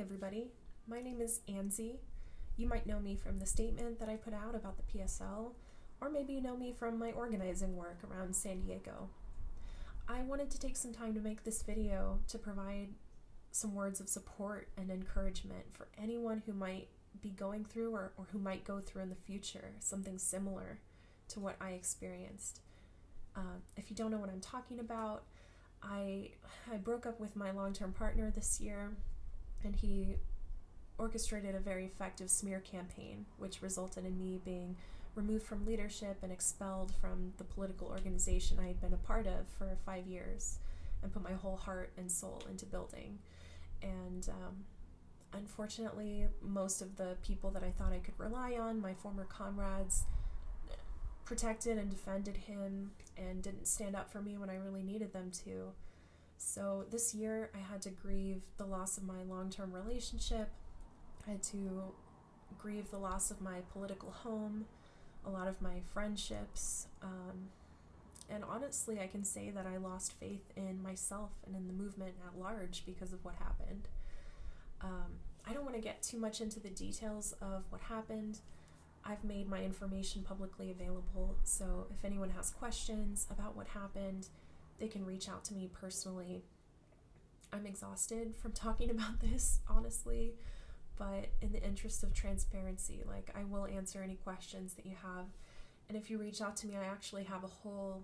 everybody. My name is Anzie. You might know me from the statement that I put out about the PSL, or maybe you know me from my organizing work around San Diego. I wanted to take some time to make this video to provide some words of support and encouragement for anyone who might be going through or who might go through in the future something similar to what I experienced. If you don't know what I'm talking about, I broke up with my long-term partner this year, and he orchestrated a very effective smear campaign, which resulted in me being removed from leadership and expelled from the political organization I had been a part of for 5 years and put my whole heart and soul into building. And unfortunately, most of the people that I thought I could rely on, my former comrades, protected and defended him and didn't stand up for me when I really needed them to. So this year I had to grieve the loss of my long-term relationship. I had to grieve the loss of my political home, a lot of my friendships, and honestly I can say that I lost faith in myself and in the movement at large because of what happened. I don't want to get too much into the details of what happened. I've made my information publicly available, so if anyone has questions about what happened, they can reach out to me personally. I'm exhausted from talking about this, honestly, but in the interest of transparency, I will answer any questions that you have. And if you reach out to me, I actually have a whole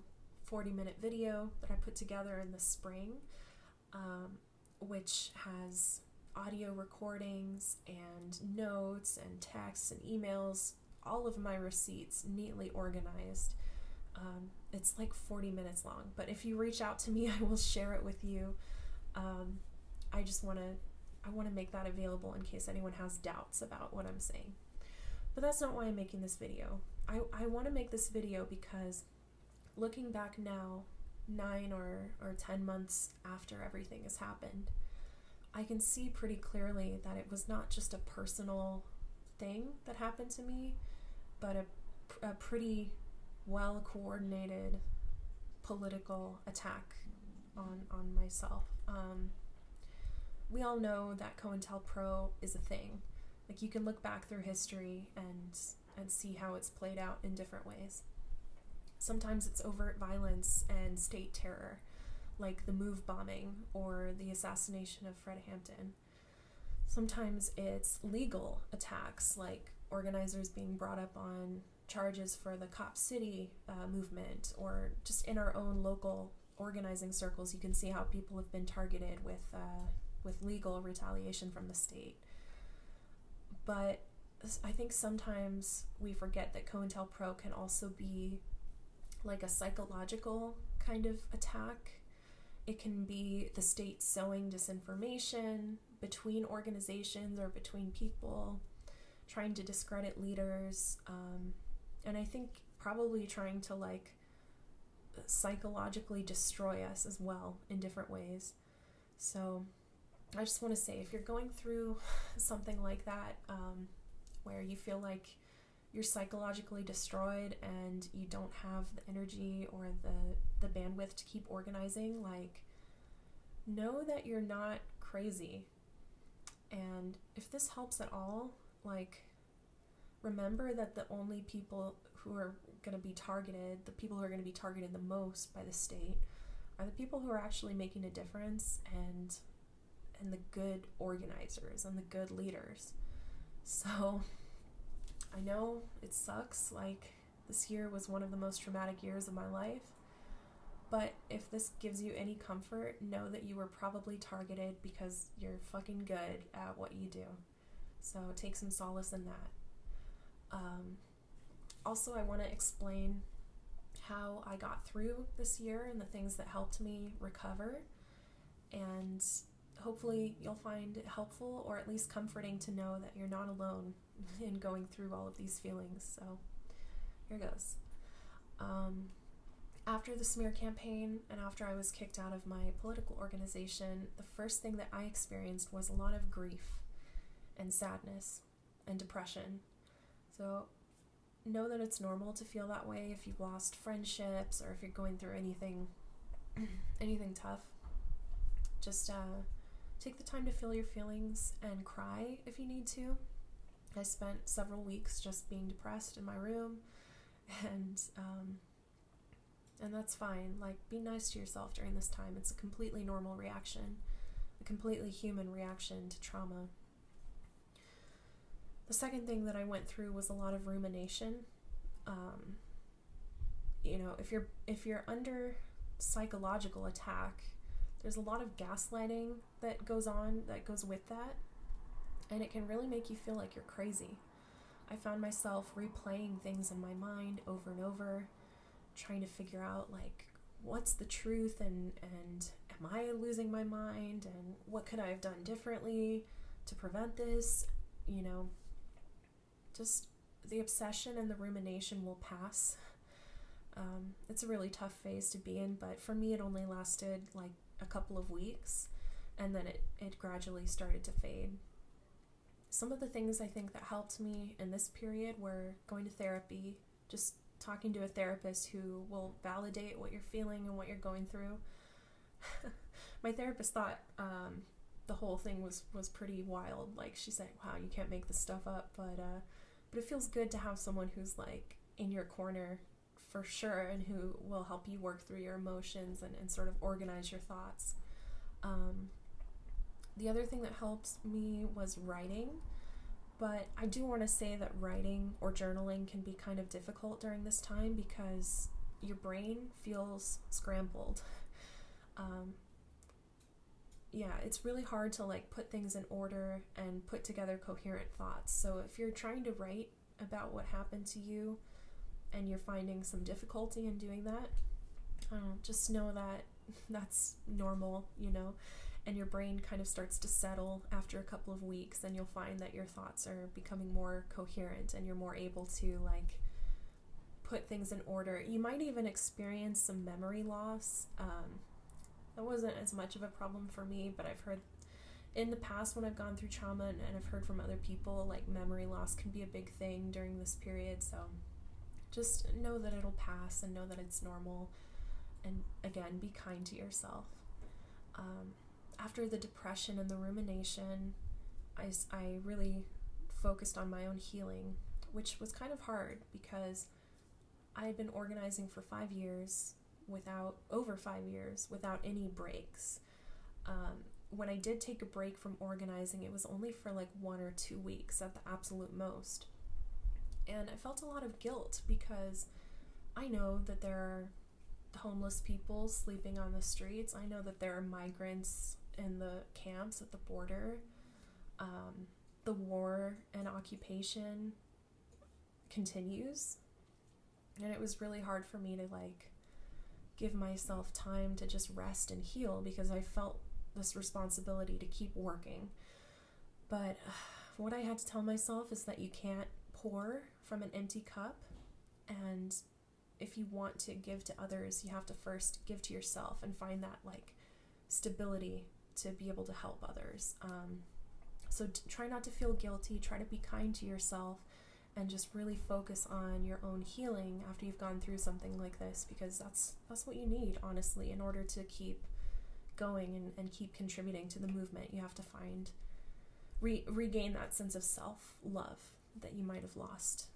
40-minute video that I put together in the spring, which has audio recordings and notes and texts and emails, all of my receipts neatly organized. It's 40 minutes long, but if you reach out to me, I will share it with you. I want to make that available in case anyone has doubts about what I'm saying. But that's not why I'm making this video. I want to make this video because looking back now, 9 or 10 months after everything has happened, I can see pretty clearly that it was not just a personal thing that happened to me, but a pretty well-coordinated political attack on myself. We all know that COINTELPRO is a thing. You can look back through history and see how it's played out in different ways. Sometimes it's overt violence and state terror, like the MOVE bombing or the assassination of Fred Hampton. Sometimes it's legal attacks, like organizers being brought up on charges for the Cop City movement, or just in our own local organizing circles, you can see how people have been targeted with legal retaliation from the state. But I think sometimes we forget that COINTELPRO can also be a psychological kind of attack. It can be the state sowing disinformation between organizations or between people, trying to discredit leaders, and I think probably trying to psychologically destroy us as well in different ways. So I just want to say, if you're going through something like that, where you feel like you're psychologically destroyed and you don't have the energy or the bandwidth to keep organizing, know that you're not crazy. And if this helps at all, remember that the only people who are going to be targeted, the people who are going to be targeted the most by the state, are the people who are actually making a difference and the good organizers and the good leaders. So I know it sucks. This year was one of the most traumatic years of my life. But if this gives you any comfort, know that you were probably targeted because you're fucking good at what you do. So take some solace in that. Also, I want to explain how I got through this year and the things that helped me recover. And hopefully you'll find it helpful, or at least comforting, to know that you're not alone in going through all of these feelings. So here goes. After the smear campaign and after I was kicked out of my political organization, the first thing that I experienced was a lot of grief and sadness and depression. So know that it's normal to feel that way if you've lost friendships or if you're going through anything tough. Just take the time to feel your feelings and cry if you need to. I spent several weeks just being depressed in my room, and that's fine. Like, be nice to yourself during this time. It's a completely normal reaction, a completely human reaction to trauma. The second thing that I went through was a lot of rumination. If you're under psychological attack, there's a lot of gaslighting that goes with that, and it can really make you feel like you're crazy. I found myself replaying things in my mind over and over, trying to figure out, like, what's the truth, and am I losing my mind, and what could I have done differently to prevent this? Just the obsession and the rumination will pass. It's a really tough phase to be in, but for me it only lasted like a couple of weeks, and then it gradually started to fade. Some of the things I think that helped me in this period were going to therapy, just talking to a therapist who will validate what you're feeling and what you're going through. My therapist thought the whole thing was pretty wild. Like, she said, wow, you can't make this stuff up, but it feels good to have someone who's like in your corner for sure, and who will help you work through your emotions and sort of organize your thoughts. The other thing that helped me was writing, but I do want to say that writing or journaling can be kind of difficult during this time because your brain feels scrambled. It's really hard to like put things in order and put together coherent thoughts. So if you're trying to write about what happened to you and you're finding some difficulty in doing that, just know that that's normal, and your brain kind of starts to settle after a couple of weeks, and you'll find that your thoughts are becoming more coherent and you're more able to like put things in order. You might even experience some memory loss. That wasn't as much of a problem for me, but I've heard in the past when I've gone through trauma, and I've heard from other people, like memory loss can be a big thing during this period. So just know that it'll pass and know that it's normal. And again, be kind to yourself. After the depression and the rumination, I really focused on my own healing, which was kind of hard because I had been organizing for 5 years, over 5 years, without any breaks. When I did take a break from organizing, it was only for like 1 or 2 weeks at the absolute most. And I felt a lot of guilt because I know that there are homeless people sleeping on the streets. I know that there are migrants in the camps at the border. The war and occupation continues. And it was really hard for me to like give myself time to just rest and heal because I felt this responsibility to keep working. But what I had to tell myself is that you can't pour from an empty cup, and if you want to give to others, you have to first give to yourself and find that like stability to be able to help others. So try not to feel guilty, try to be kind to yourself, and just really focus on your own healing after you've gone through something like this, because that's what you need, honestly, in order to keep going and keep contributing to the movement. You have to regain that sense of self-love that you might have lost.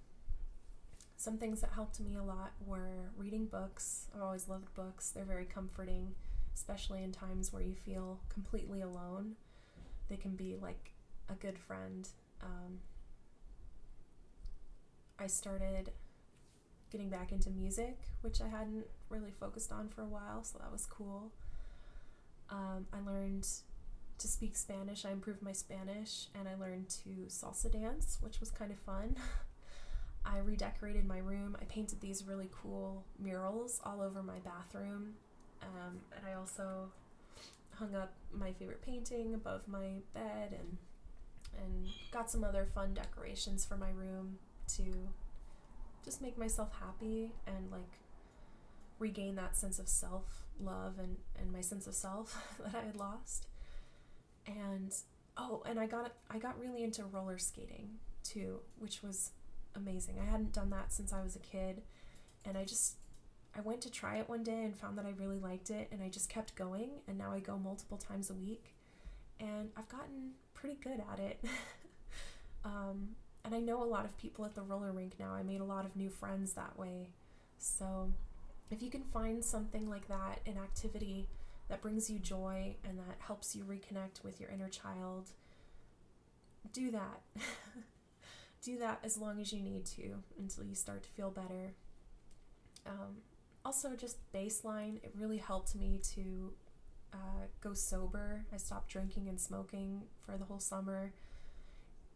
Some things that helped me a lot were reading books. I've always loved books. They're very comforting, especially in times where you feel completely alone. They can be like a good friend. I started getting back into music, which I hadn't really focused on for a while, so that was cool. I learned to speak Spanish. I improved my Spanish, and I learned to salsa dance, which was kind of fun. I redecorated my room. I painted these really cool murals all over my bathroom, and I also hung up my favorite painting above my bed, and got some other fun decorations for my room to just make myself happy and like regain that sense of self-love and my sense of self that I had lost. And I got really into roller skating too, which was amazing. I hadn't done that since I was a kid, and I went to try it one day and found that I really liked it, and I just kept going, and now I go multiple times a week, and I've gotten pretty good at it. And I know a lot of people at the roller rink now. I made a lot of new friends that way. So if you can find something like that, an activity that brings you joy and that helps you reconnect with your inner child, do that. Do that as long as you need to until you start to feel better. Also, just baseline, it really helped me to go sober. I stopped drinking and smoking for the whole summer.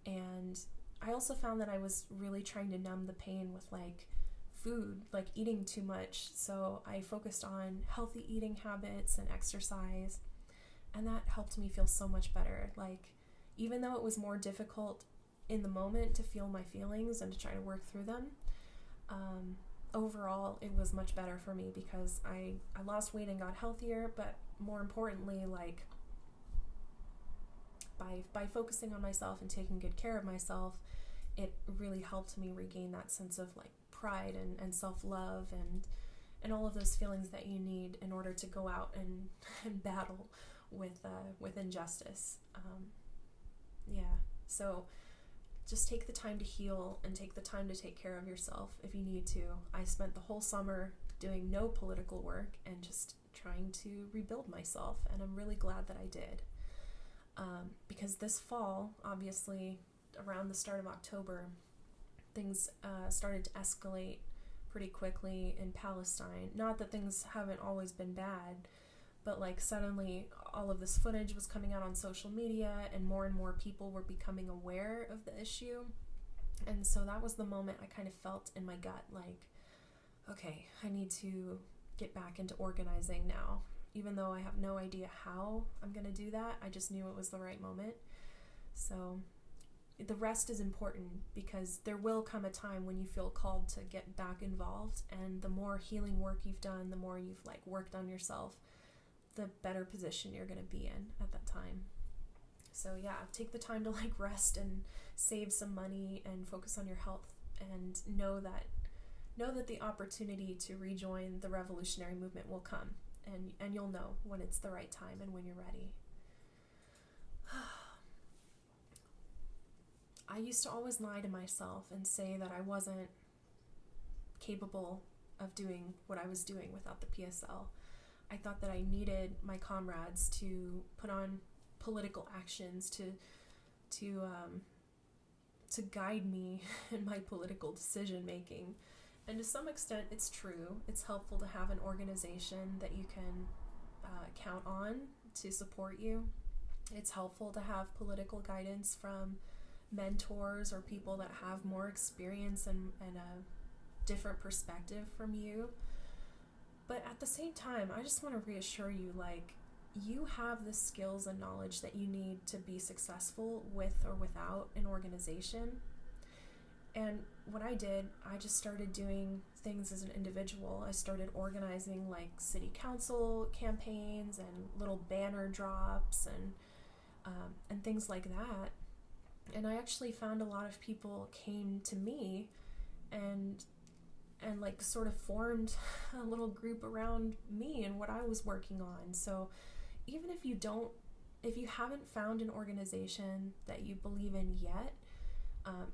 And I also found that I was really trying to numb the pain with like food, like eating too much. So I focused on healthy eating habits and exercise, and that helped me feel so much better. Like, even though it was more difficult in the moment to feel my feelings and to try to work through them, overall it was much better for me because I lost weight and got healthier, but more importantly, like by focusing on myself and taking good care of myself, it really helped me regain that sense of like pride and self-love and all of those feelings that you need in order to go out and battle with injustice. So just take the time to heal and take the time to take care of yourself if you need to. I spent the whole summer doing no political work and just trying to rebuild myself, and I'm really glad that I did. Because this fall, obviously, around the start of October, things started to escalate pretty quickly in Palestine. Not that things haven't always been bad, but like suddenly all of this footage was coming out on social media and more people were becoming aware of the issue. And so that was the moment I kind of felt in my gut, like, okay, I need to get back into organizing now. Even though I have no idea how I'm going to do that, I just knew it was the right moment. So the rest is important because there will come a time when you feel called to get back involved, and the more healing work you've done, the more you've like worked on yourself, the better position you're going to be in at that time. So yeah, take the time to like rest and save some money and focus on your health, and know that the opportunity to rejoin the revolutionary movement will come, and you'll know when it's the right time and when you're ready. I used to always lie to myself and say that I wasn't capable of doing what I was doing without the PSL. I thought that I needed my comrades to put on political actions to guide me in my political decision making. And to some extent, it's true. It's helpful to have an organization that you can count on to support you. It's helpful to have political guidance from mentors or people that have more experience and a different perspective from you. But at the same time, I just want to reassure you, like, you have the skills and knowledge that you need to be successful with or without an organization. And what I did, I just started doing things as an individual. I started organizing like city council campaigns and little banner drops and things like that. And I actually found a lot of people came to me and like sort of formed a little group around me and what I was working on. So even if you haven't found an organization that you believe in yet,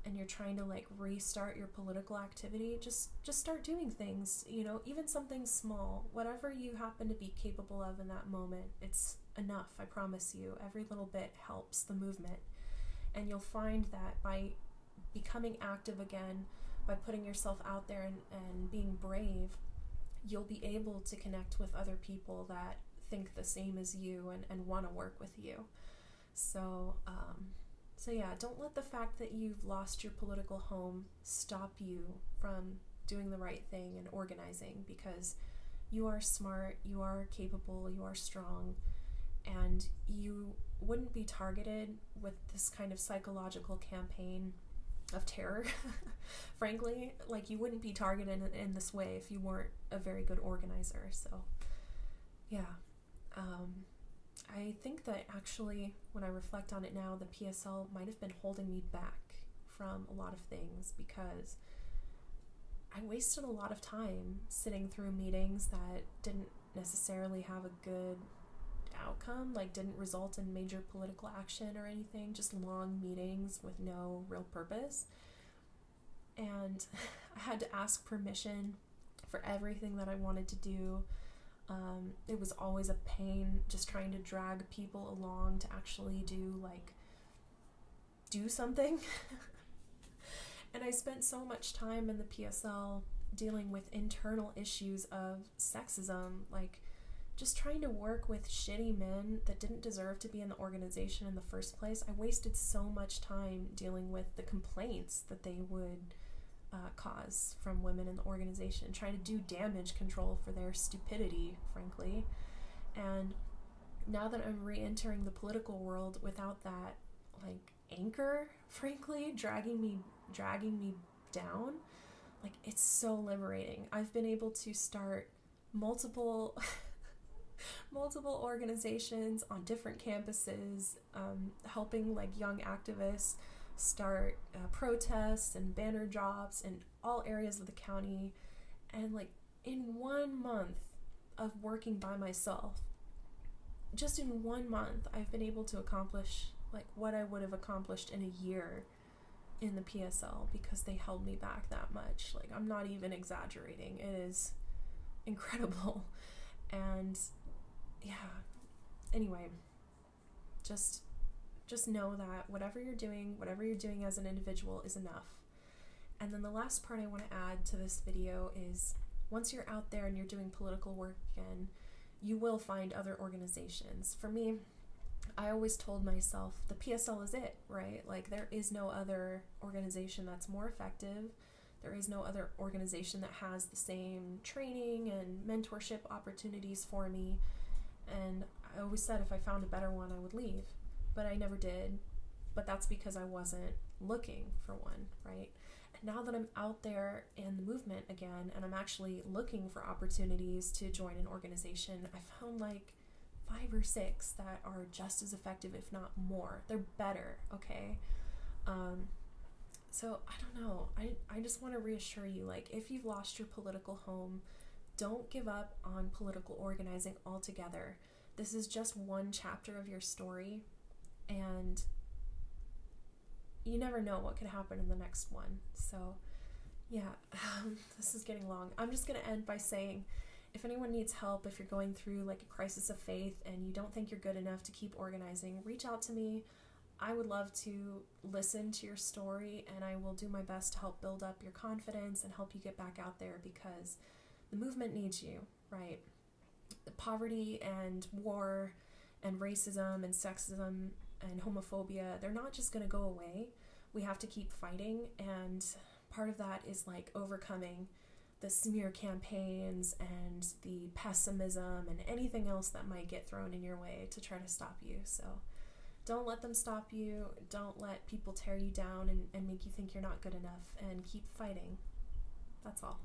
and you're trying to like restart your political activity, just start doing things, even something small, whatever you happen to be capable of in that moment. It's enough, I promise you. Every little bit helps the movement. And you'll find that by becoming active again, by putting yourself out there and being brave, you'll be able to connect with other people that think the same as you and want to work with you. So yeah, don't let the fact that you've lost your political home stop you from doing the right thing and organizing, because you are smart, you are capable, you are strong, and you wouldn't be targeted with this kind of psychological campaign of terror. Frankly, like, you wouldn't be targeted in this way if you weren't a very good organizer. So yeah, I think that actually, when I reflect on it now, the PSL might have been holding me back from a lot of things, because I wasted a lot of time sitting through meetings that didn't necessarily have a good outcome, like didn't result in major political action or anything, just long meetings with no real purpose. And I had to ask permission for everything that I wanted to do. It was always a pain just trying to drag people along to actually do something. And I spent so much time in the PSL dealing with internal issues of sexism, like just trying to work with shitty men that didn't deserve to be in the organization in the first place. I wasted so much time dealing with the complaints that they would cause from women in the organization, trying to do damage control for their stupidity, frankly. And now that I'm re-entering the political world without that anchor, frankly, dragging me down, it's so liberating. I've been able to start multiple organizations on different campuses, helping young activists start protests and banner jobs in all areas of the county. And in 1 month of working by myself, just in 1 month, I've been able to accomplish what I would have accomplished in a year in the PSL, because they held me back that much. I'm not even exaggerating. It is incredible. And yeah, anyway, just know that whatever you're doing as an individual is enough. And then the last part I want to add to this video is, once you're out there and you're doing political work again, you will find other organizations. For me, I always told myself the PSL is it, right? There is no other organization that's more effective. There is no other organization that has the same training and mentorship opportunities for me. And I always said if I found a better one, I would leave. But I never did. But that's because I wasn't looking for one, right? And now that I'm out there in the movement again, and I'm actually looking for opportunities to join an organization, I found 5 or 6 that are just as effective, if not more. They're better, okay? So I don't know. I just want to reassure you, if you've lost your political home, don't give up on political organizing altogether. This is just one chapter of your story, and you never know what could happen in the next one. So yeah, this is getting long. I'm just going to end by saying, if anyone needs help, if you're going through a crisis of faith and you don't think you're good enough to keep organizing, reach out to me. I would love to listen to your story, and I will do my best to help build up your confidence and help you get back out there, because the movement needs you, right? The poverty and war and racism and sexism and homophobia, they're not just going to go away. We have to keep fighting, and part of that is overcoming the smear campaigns and the pessimism and anything else that might get thrown in your way to try to stop you. So don't let them stop you. Don't let people tear you down and make you think you're not good enough, and keep fighting. That's all.